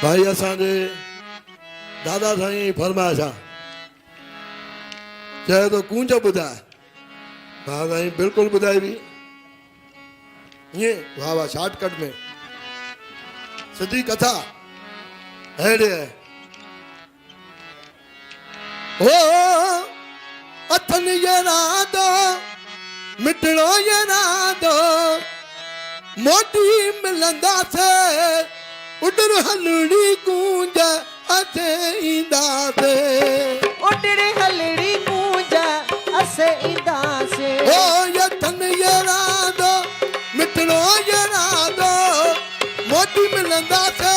भाई असांजे दादा साईं फरमाइश आहे चए तो कूंज ॿुधाए वाह साईं बिल्कुलु ॿुधाई हुई ईअं वाह वाह शॉर्टकट में सिधी कथा अहिड़े आहे ओ अथनि यरादो मिटणो यरादो मोटी मिलंदासे उडर हलड़ी गूंज असे ईंदासे उडर हलड़ी गूंज असे ईंदासे ओ अथनि यरादो मिटणो यरादो मोटी मिलंदासे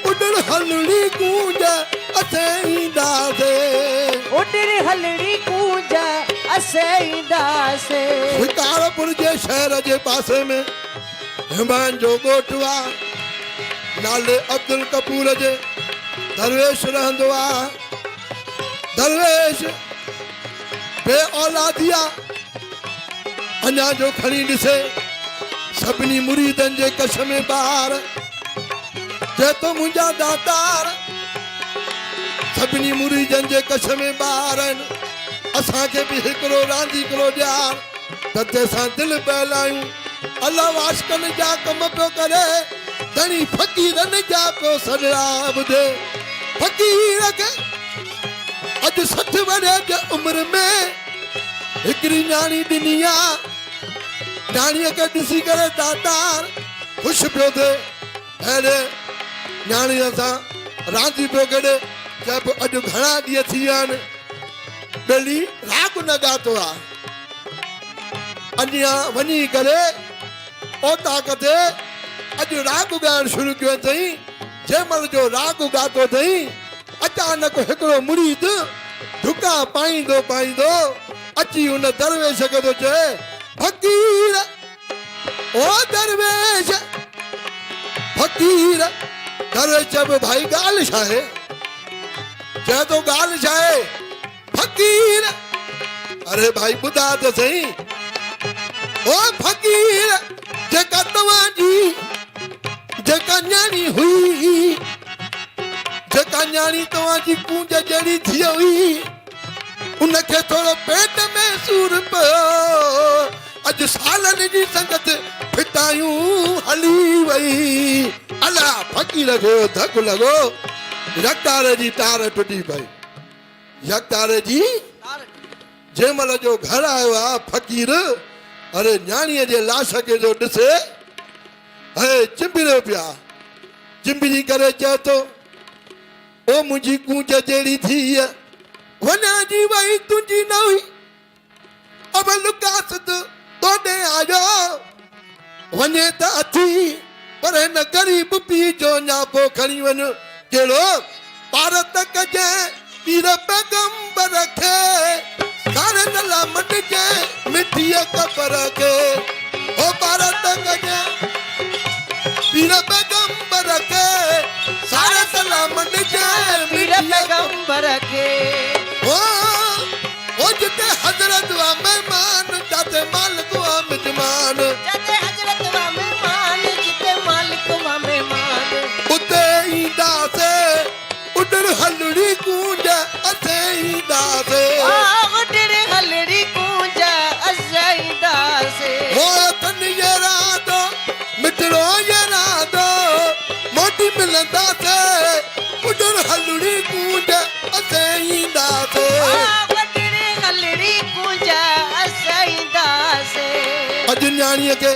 उडर हलड़ी गूंज असे ईंदासे उडर हलड़ी गूंज असे ईंदासे शिकारपुर जे शहर जे पासे में हिमान जो ॻोठु आहे नाले अब्दुल कपूर जे दरवेश रहंदो आहे दरवेश बे औलादी आहे अञा जो खणी ॾिसे सभिनी मुरीदनि जे कश में ॿार जे तो मुंहिंजा दातार सभिनी मुरीदनि जे कश में ॿार आहिनि असांखे बि हिकिड़ो रांदीकरो ॾियार त तंहिंसां दिलि बहलायूं अल्लाह वाशकनि जा कम पियो करे धणी फ़क़ीरनि जा पियो सॾड़ा ॿुधे फ़क़ीर खे अॼु 60 वरे जे उमिरि में हिकिड़ी न्याणी ॾिनी आहे न्याणीअ खे ॾिसी करे दातार ख़ुशि पियो थिए अहिड़े न्याणीअ सां रांदी पियो करे चए पियो अॼु घणा ॾींहं थी विया आहिनि ॿेली राग न ॻातो आहे अञा वञी करे ओता कते अॼु राग ॻाइणु शुरू कयो अथई जंहिंमहिल जो राग ॻातो अथई अचानक हिकिड़ो मुरीद ढुका पाईंदो पाईंदो अची हुन दरवेश खे थो चए फ़क़ीर ओ दरवेश फ़क़ीर दरवेश चए भाई ॻाल्हि छा आहे चए थो ॻाल्हि छा आहे फ़क़ीर अरे भाई ॿुधा त सही ओ फ़क़ीर जेका तव्हांजी जेका न्याणी हुई जेका न्याणी तव्हांजी कूंज जहिड़ी थी हुई उनखे थोरो पेट में सूर पियो अॼु सालनि जी संगत फिटायूं हली वई अला फ़क़ीर खे धक लॻो यकतार जी तार टुटी पई यकतार जी जंहिंमहिल जो घर आयो आहे फ़क़ीर अरे न्याणीअ जे लाश खे जो ॾिसे हे चिंबिड़ियो पिया चिंबिड़ी करे चए थो ओ मुंहिंजी कूंज जहिड़ी थी वञा जी वई तुंहिंजी न हुई अब लुकास तोॾे आयो वञे त अथी पर हिन ग़रीब पीउ जो न्यापो खणी वञ कहिड़ो भारत कजे पीर पैगंबर खे सारे नला मटिजे मिठीअ कबर खे ओ भारत कजे पीर पैगंबर खे सारे नला मटिजे पीर पैगंबर खे ओ जिते हज़रत वा मेहमान जाते मालिक वा मिजमान जिते हज़रत वा मेहमान जिते मालिक वा मेहमान उते ईंदासे उडर हलड़ी गूंज असे ईंदासे उडर हलड़ी गूंज असे ईंदासे ओ अथनि यरादो मिटणो यरादो मोटी मिलंदासे उडर हलड़ी गूंज असे ईंदासे उडर हलड़ी गूंज असे ईंदासे अॼु न्याणीअ खे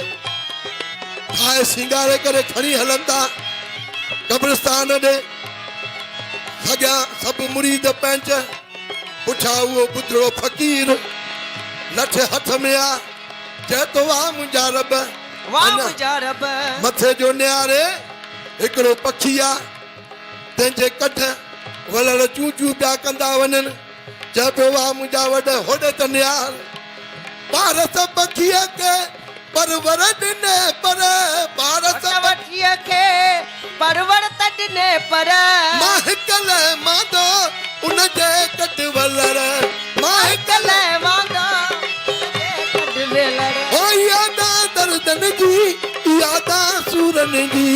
ठाहे सिंगारे करे खणी हलनि था कब्रिस्तान ॾे सॼा सभु मुरीद पंहिंज पुठियां उहो बुधड़ो फ़क़ीर लठे हथ में आहे चए थो वाह मुंहिंजा रब वाह मुंहिंजा रब मथे जो नियारे हिकिड़ो पखी आहे तंहिंजे कठ वलड़ चूं चूं पिया कंदा वञनि चए पियो वाह मुंहिंजा वॾ होॾे त नियार पारस पखीअ खे परवर ॾिने पर पारस पखीअ खे परवर त ॾिने पर मां हिकु लाइ मांदो उनजे कट वलड़ मां हिकु लाइ वांदा कट वेलड़ ओ यादा दर्दन जी यादा सूरन जी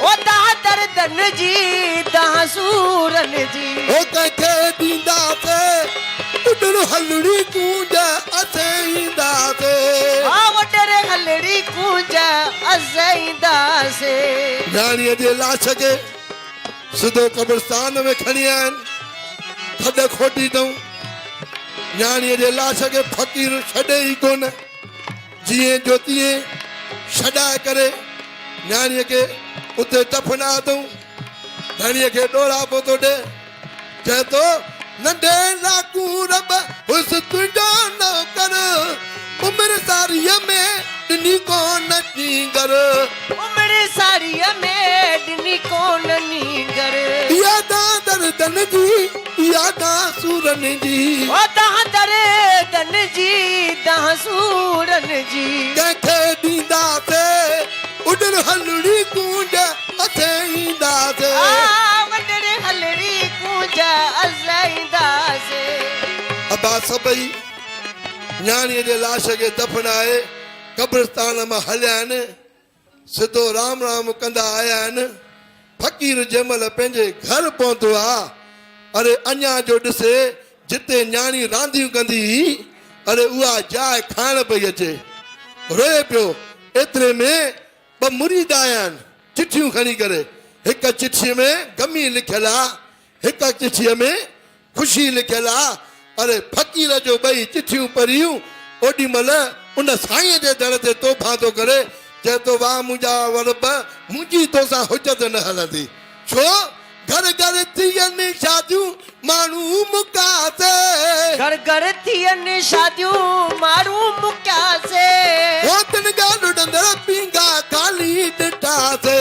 ओ दादर दन जी दह सूरन जी ओ कंखे ॾींदासे उॾण हलड़ी कूंज असे ईंदासे आ वडर हलड़ी कूंज अज़ईंदासे न्याणीअ जे लाश खे सिधो कब्रिस्तान में खणी आया आहिनि थॾ खोटी अथऊं न्याणीअ जे लाश खे फ़क़ीर छॾे ई कोन जीअं जो तीअं छॾाए करे न्याणीअ खे उते दफ़ना अथऊं धणीअ खे ॾोरा पोइ थो ॾे चए थो नंढे लाकू रब हुस तुंहिंजो नौकर उमिरि सारीअ में ॾिनी कोन नींगर उमिरि सारीअ में ॾिनी कोन नींगर इहा दादर दन जी इहा दा सूरन जी ओ दादर दन जी दह सूरन जी कंहिंखे ॾींदासे उॾण हलड़ी कूंज असे ईंदासे आ वडर हलड़ी कूंज अज़ईंदासे अबा सभई न्याणीअ जे लाश खे दफ़नाए कब्रिस्तान मां हलिया आहिनि सिधो राम राम कंदा आया आहिनि फ़क़ीर जंहिंमहिल पंहिंजे घर पहुतो आहे अरे अञा जो ॾिसे जिते न्याणी रांदियूं कंदी हुई अरे उहा जाइ खाइण पई अचे रोए पियो एतिरे में ॿ मुरीद आया आहिनि चिठियूं खणी करे हिकु चिठीअ में गमी लिखियलु आहे हिकु चिठीअ में ख़ुशी लिखियलु आहे अरे फ़क़ीर जो ॿई चिठियूं पढ़ियूं ओॾी महिल उन साईंअ जे दर ते तोहफ़ा थो करे चए थो वाह मुंहिंजा वरब मुंहिंजी तोसां हुजत न हलंदी छो घर घर थियनि शादियूं माण्हू मुकासे घर घर थियनि शादियूं माण्हू मुकियासे हो तिन ॻाल्हि उॾंदड़ पींगा ख़ाली ॾिठासे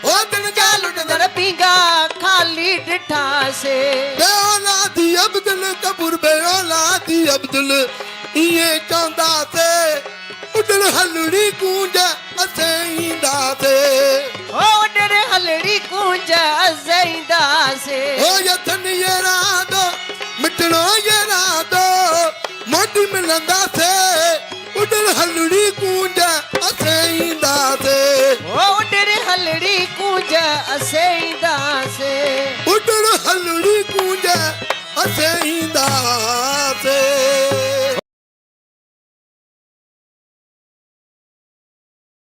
हो तिन ॻाल्हि उॾंदड़ पींगा ख़ाली ॾिठासे बे औलादी अब्दुल कबूर बे औलादी अब्दुल इएं चवंदासे उॾण हलड़ी कूंज असे ईंदासे ओ वडर हलड़ी कूंज अज़ईंदासे ओ यथन येरादो मिटणो येरादो मोटी मिलंदासे उॾण हलड़ी कूंज असे ईंदासे ओ वडर हलड़ी कूंज अज़ईंदासे उॾण हलड़ी कूंज असे ईंदासे